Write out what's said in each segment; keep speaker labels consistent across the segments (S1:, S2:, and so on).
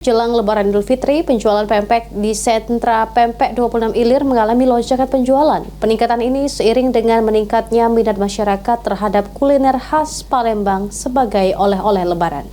S1: Jelang Lebaran Idul Fitri, penjualan pempek di sentra pempek 26 Ilir mengalami lonjakan penjualan. Peningkatan ini seiring dengan meningkatnya minat masyarakat terhadap kuliner khas Palembang sebagai oleh-oleh Lebaran.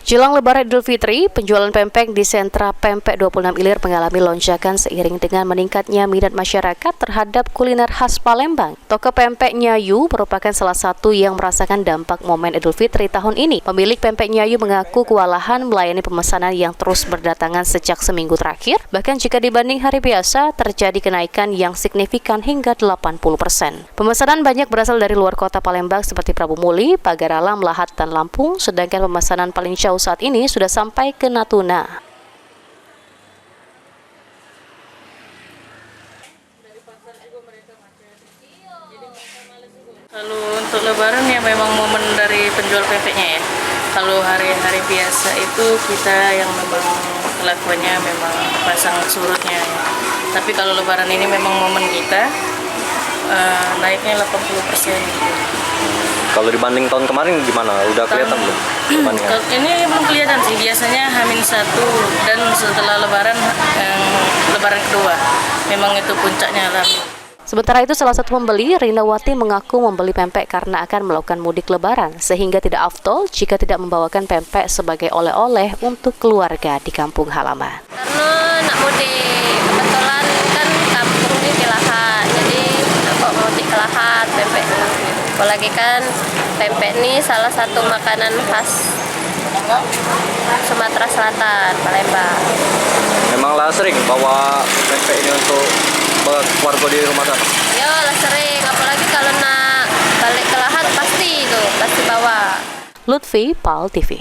S1: Jelang Lebaran Idul Fitri, penjualan pempek di sentra pempek 26 Ilir mengalami lonjakan seiring dengan meningkatnya minat masyarakat terhadap kuliner khas Palembang. Toko pempek Nyayu merupakan salah satu yang merasakan dampak momen Idul Fitri tahun ini. Pemilik pempek Nyayu mengaku kewalahan melayani pemesanan yang terus berdatangan sejak seminggu terakhir. Bahkan jika dibanding hari biasa, terjadi kenaikan yang signifikan hingga 80%. Pemesanan banyak berasal dari luar kota Palembang seperti Prabu Muli, Pagar Alam, Lahat, dan Lampung, sedangkan pemesanan paling jauh saat ini sudah sampai ke Natuna.
S2: Kalau untuk Lebaran ya memang momen dari penjual pempeknya ya. Kalau hari-hari biasa itu kita yang memang kelakuannya memang pasang surutnya ya. Tapi kalau Lebaran ini memang momen kita naiknya 80% gitu.
S3: Kalau dibanding tahun kemarin gimana? Udah kelihatan belum?
S2: Ini belum kelihatan sih, biasanya H-1 dan setelah Lebaran, Lebaran kedua. Memang itu puncaknya lah.
S1: Sementara itu, salah satu pembeli, Rinawati, mengaku membeli pempek karena akan melakukan mudik Lebaran, sehingga tidak afdol jika tidak membawakan pempek sebagai oleh-oleh untuk keluarga di kampung halaman.
S4: Karena nak mudik, kebetulan kan kampung ini di Lahat, jadi kok mudik ke Lahat, pempek. Apalagi kan pempek ini salah satu makanan khas Sumatera Selatan, Palembang.
S3: Memang lah sering bawa pempek ini untuk keluarga di rumah sana?
S4: Ya lah sering, apalagi kalau nak balik ke Lahat pasti bawa.
S1: Lutfi, PAL TV.